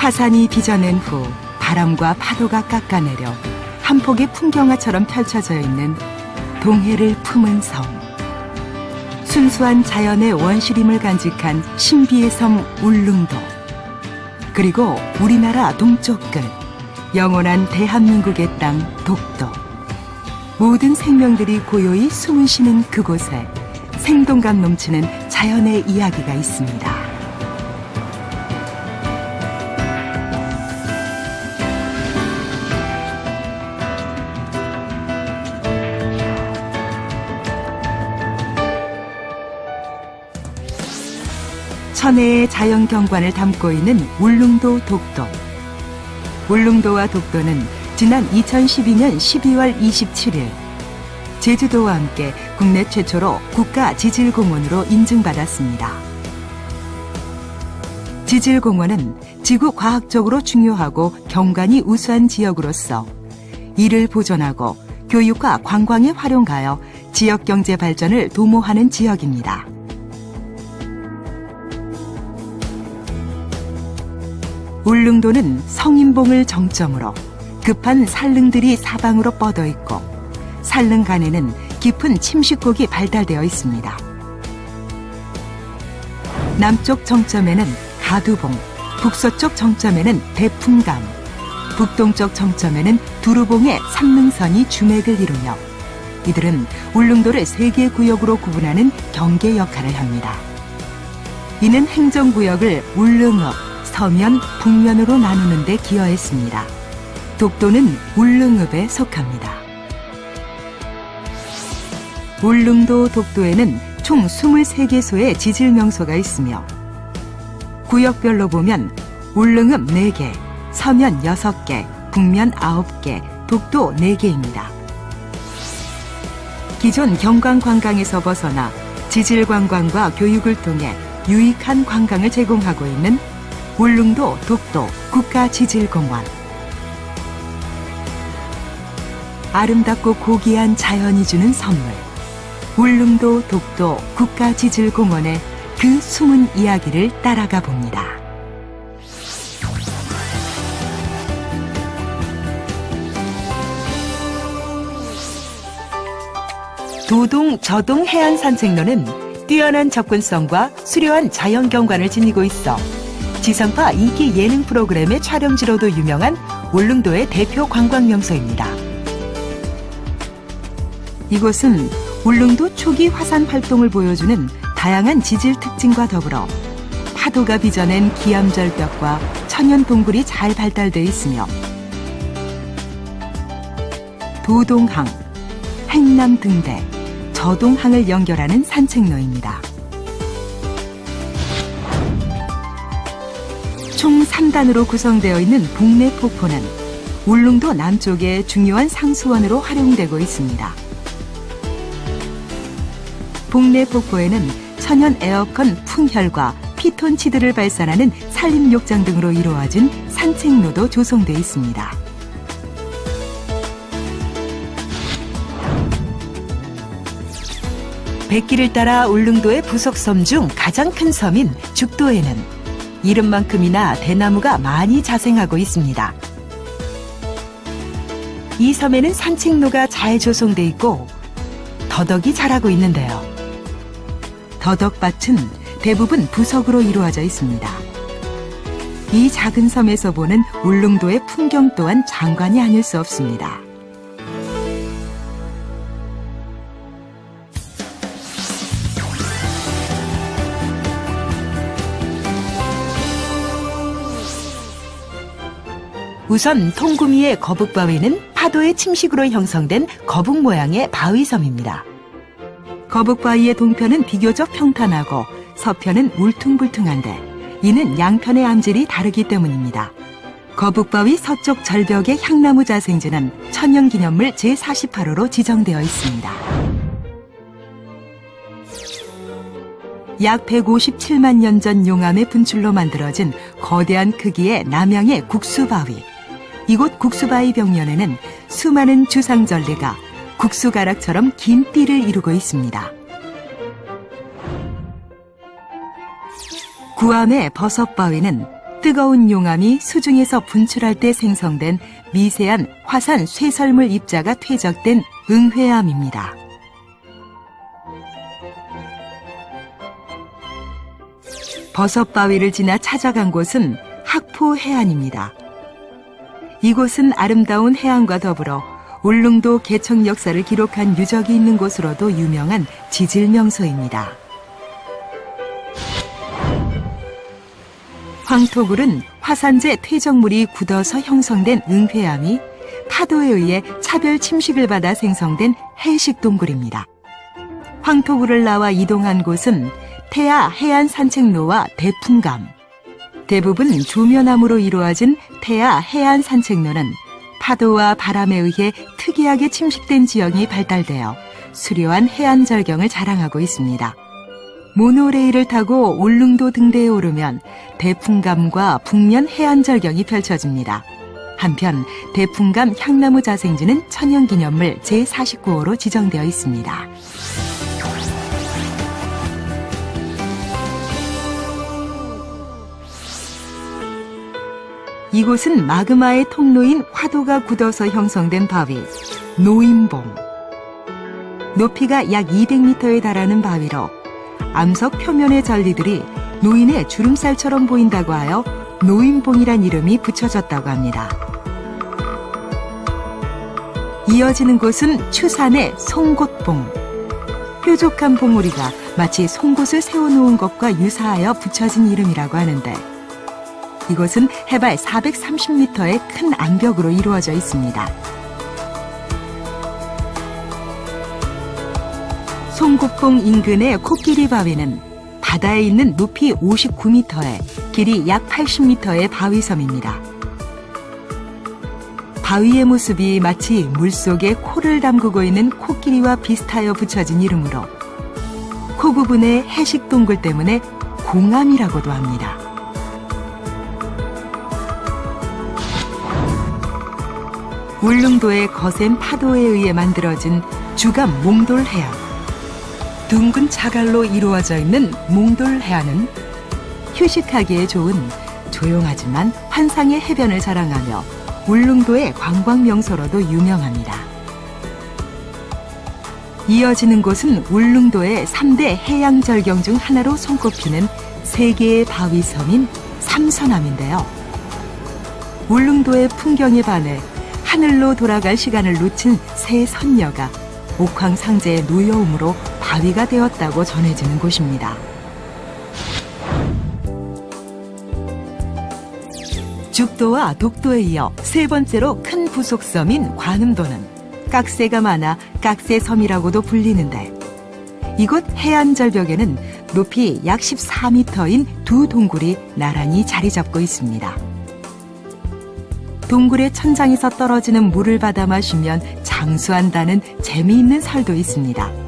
화산이 빚어낸 후 바람과 파도가 깎아내려 한 폭의 풍경화처럼 펼쳐져 있는 동해를 품은 섬. 순수한 자연의 원시림을 간직한 신비의 섬 울릉도. 그리고 우리나라 동쪽 끝, 영원한 대한민국의 땅 독도. 모든 생명들이 고요히 숨을 쉬는 그곳에 생동감 넘치는 자연의 이야기가 있습니다. 천혜의 자연 경관을 담고 있는 울릉도 독도. 울릉도와 독도는 지난 2012년 12월 27일 제주도와 함께 국내 최초로 국가지질공원으로 인증받았습니다. 지질공원은 지구 과학적으로 중요하고 경관이 우수한 지역으로서 이를 보존하고 교육과 관광에 활용하여 지역 경제 발전을 도모하는 지역입니다. 울릉도는 성인봉을 정점으로 급한 산릉들이 사방으로 뻗어 있고 산릉 간에는 깊은 침식곡이 발달되어 있습니다. 남쪽 정점에는 가두봉, 북서쪽 정점에는 대풍강, 북동쪽 정점에는 두루봉의 삼릉선이 주맥을 이루며 이들은 울릉도를 세 개 구역으로 구분하는 경계 역할을 합니다. 이는 행정구역을 울릉읍, 서면, 북면으로 나누는 데 기여했습니다. 독도는 울릉읍에 속합니다. 울릉도 독도에는 총 23개소의 지질명소가 있으며 구역별로 보면 울릉읍 4개, 서면 6개, 북면 9개, 독도 4개입니다. 기존 경관관광에서 벗어나 지질관광과 교육을 통해 유익한 관광을 제공하고 있는 울릉도 독도 국가지질공원. 아름답고 고귀한 자연이 주는 선물, 울릉도 독도 국가지질공원의 그 숨은 이야기를 따라가 봅니다. 도동 저동 해안산책로는 뛰어난 접근성과 수려한 자연경관을 지니고 있어 지상파 인기 예능 프로그램의 촬영지로도 유명한 울릉도의 대표 관광명소입니다. 이곳은 울릉도 초기 화산 활동을 보여주는 다양한 지질 특징과 더불어 파도가 빚어낸 기암절벽과 천연 동굴이 잘 발달되어 있으며 도동항, 행남등대, 저동항을 연결하는 산책로입니다. 총 3단으로 구성되어 있는 북내폭포는 울릉도 남쪽의 중요한 상수원으로 활용되고 있습니다. 북내폭포에는 천연 에어컨 풍혈과 피톤치드를 발산하는 산림욕장 등으로 이루어진 산책로도 조성되어 있습니다. 백길을 따라 울릉도의 부속섬 중 가장 큰 섬인 죽도에는 이름만큼이나 대나무가 많이 자생하고 있습니다. 이 섬에는 산책로가 잘 조성돼 있고 더덕이 자라고 있는데요. 더덕밭은 대부분 부석으로 이루어져 있습니다. 이 작은 섬에서 보는 울릉도의 풍경 또한 장관이 아닐 수 없습니다. 우선 통구미의 거북바위는 파도의 침식으로 형성된 거북 모양의 바위섬입니다. 거북바위의 동편은 비교적 평탄하고 서편은 울퉁불퉁한데 이는 양편의 암질이 다르기 때문입니다. 거북바위 서쪽 절벽의 향나무 자생지는 천연기념물 제48호로 지정되어 있습니다. 약 157만 년 전 용암의 분출로 만들어진 거대한 크기의 남양의 국수바위. 이곳 국수바위 벽면에는 수많은 주상절리가 국수가락처럼 긴 띠를 이루고 있습니다. 구암의 버섯바위는 뜨거운 용암이 수중에서 분출할 때 생성된 미세한 화산 쇠설물 입자가 퇴적된 응회암입니다. 버섯바위를 지나 찾아간 곳은 학포해안입니다. 이곳은 아름다운 해안과 더불어 울릉도 개척 역사를 기록한 유적이 있는 곳으로도 유명한 지질명소입니다. 황토굴은 화산재 퇴적물이 굳어서 형성된 응회암이 파도에 의해 차별 침식을 받아 생성된 해식 동굴입니다. 황토굴을 나와 이동한 곳은 태아 해안 산책로와 대풍감. 대부분 조면암으로 이루어진 태아 해안 산책로는 파도와 바람에 의해 특이하게 침식된 지형이 발달되어 수려한 해안 절경을 자랑하고 있습니다. 모노레일을 타고 울릉도 등대에 오르면 대풍감과 북면 해안 절경이 펼쳐집니다. 한편 대풍감 향나무 자생지는 천연기념물 제49호로 지정되어 있습니다. 이곳은 마그마의 통로인 화도가 굳어서 형성된 바위, 노인봉. 높이가 약 200m에 달하는 바위로 암석 표면의 전리들이 노인의 주름살처럼 보인다고 하여 노인봉이란 이름이 붙여졌다고 합니다. 이어지는 곳은 추산의 송곳봉. 뾰족한 봉우리가 마치 송곳을 세워놓은 것과 유사하여 붙여진 이름이라고 하는데 이곳은 해발 430m의 큰 암벽으로 이루어져 있습니다. 송곳봉 인근의 코끼리 바위는 바다에 있는 높이 59m에 길이 약 80m의 바위섬입니다. 바위의 모습이 마치 물속에 코를 담그고 있는 코끼리와 비슷하여 붙여진 이름으로 코 부분의 해식 동굴 때문에 공암이라고도 합니다. 울릉도의 거센 파도에 의해 만들어진 주감 몽돌해안. 둥근 자갈로 이루어져 있는 몽돌해안은 휴식하기에 좋은 조용하지만 환상의 해변을 자랑하며 울릉도의 관광 명소로도 유명합니다. 이어지는 곳은 울릉도의 3대 해양 절경 중 하나로 손꼽히는 세 개의 바위섬인 삼선암인데요. 울릉도의 풍경에 반해 하늘로 돌아갈 시간을 놓친 새 선녀가 옥황상제의 노여움으로 바위가 되었다고 전해지는 곳입니다. 죽도와 독도에 이어 세 번째로 큰 부속섬인 관음도는 깍새가 많아 깍새섬이라고도 불리는데 이곳 해안 절벽에는 높이 약 14m인 두 동굴이 나란히 자리 잡고 있습니다. 동굴의 천장에서 떨어지는 물을 받아 마시면 장수한다는 재미있는 설도 있습니다.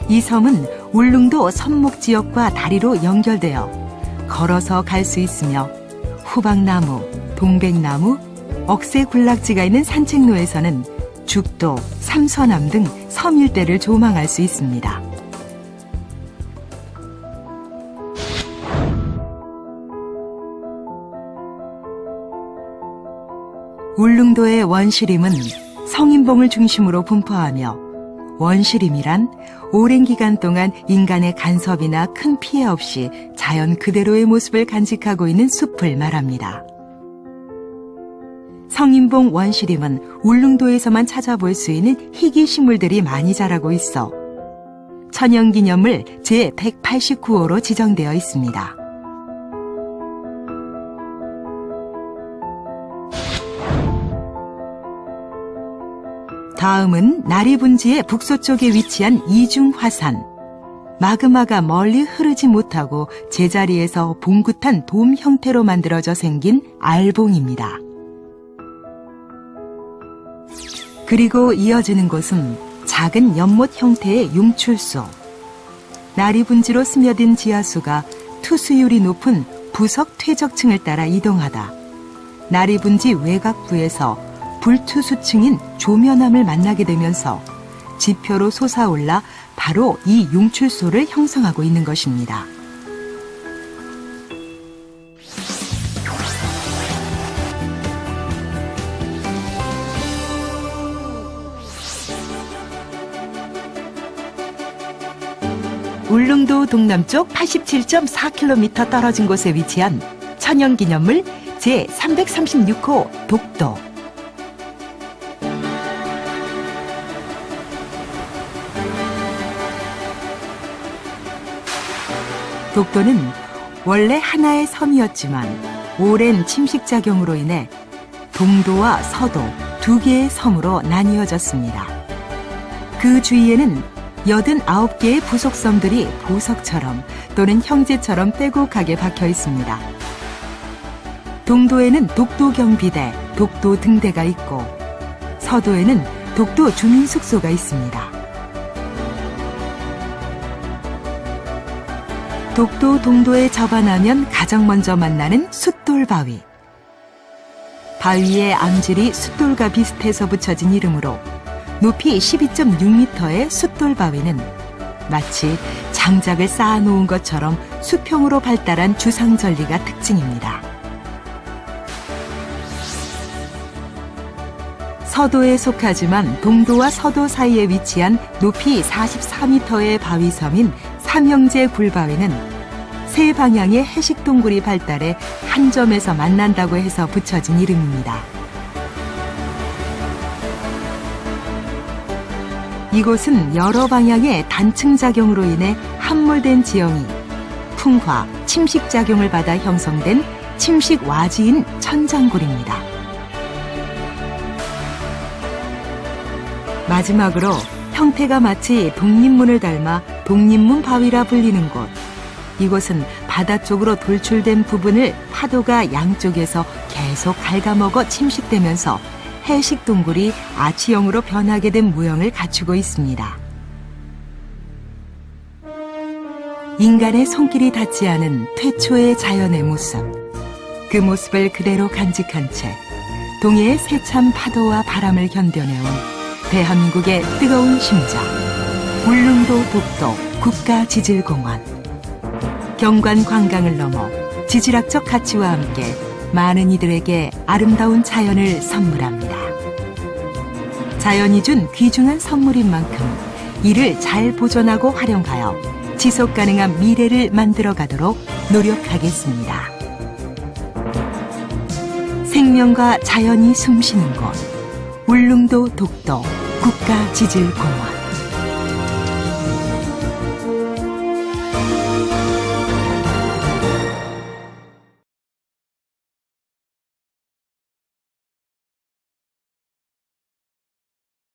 이 섬은 울릉도 선목 지역과 다리로 연결되어 걸어서 갈 수 있으며 후박나무, 동백나무, 억새군락지가 있는 산책로에서는 죽도, 삼선암 등 섬 일대를 조망할 수 있습니다. 울릉도의 원시림은 성인봉을 중심으로 분포하며 원시림이란 오랜 기간 동안 인간의 간섭이나 큰 피해 없이 자연 그대로의 모습을 간직하고 있는 숲을 말합니다. 성인봉 원시림은 울릉도에서만 찾아볼 수 있는 희귀 식물들이 많이 자라고 있어 천연기념물 제189호로 지정되어 있습니다. 다음은 나리분지의 북서쪽에 위치한 이중화산. 마그마가 멀리 흐르지 못하고 제자리에서 봉긋한 돔 형태로 만들어져 생긴 알봉입니다. 그리고 이어지는 곳은 작은 연못 형태의 용출소. 나리분지로 스며든 지하수가 투수율이 높은 부석 퇴적층을 따라 이동하다 나리분지 외곽부에서 불투수층인 조면암을 만나게 되면서 지표로 솟아올라 바로 이 용출소를 형성하고 있는 것입니다. 울릉도 동남쪽 87.4km 떨어진 곳에 위치한 천연기념물 제336호 독도. 독도는 원래 하나의 섬이었지만 오랜 침식작용으로 인해 동도와 서도 두 개의 섬으로 나뉘어졌습니다. 그 주위에는 89개의 부속섬들이 보석처럼 또는 형제처럼 빼곡하게 박혀 있습니다. 동도에는 독도경비대, 독도등대가 있고 서도에는 독도 주민숙소가 있습니다. 독도 동도에 접안하면 가장 먼저 만나는 숫돌바위. 바위의 암질이 숫돌과 비슷해서 붙여진 이름으로 높이 12.6m의 숫돌바위는 마치 장작을 쌓아놓은 것처럼 수평으로 발달한 주상절리가 특징입니다. 서도에 속하지만 동도와 서도 사이에 위치한 높이 44m의 바위섬인 삼형제 굴바위는 세 방향의 해식동굴이 발달해 한 점에서 만난다고 해서 붙여진 이름입니다. 이곳은 여러 방향의 단층작용으로 인해 함몰된 지형이 풍화, 침식작용을 받아 형성된 침식와지인 천장굴입니다. 마지막으로 형태가 마치 독립문을 닮아 독립문 바위라 불리는 곳. 이곳은 바다 쪽으로 돌출된 부분을 파도가 양쪽에서 계속 갉아먹어 침식되면서 해식 동굴이 아치형으로 변하게 된 모형을 갖추고 있습니다. 인간의 손길이 닿지 않은 태초의 자연의 모습. 그 모습을 그대로 간직한 채 동해의 세찬 파도와 바람을 견뎌내온 대한민국의 뜨거운 심장. 울릉도 독도 국가지질공원. 경관 관광을 넘어 지질학적 가치와 함께 많은 이들에게 아름다운 자연을 선물합니다. 자연이 준 귀중한 선물인 만큼 이를 잘 보존하고 활용하여 지속 가능한 미래를 만들어 가도록 노력하겠습니다. 생명과 자연이 숨쉬는 곳 울릉도 독도 국가지질공원.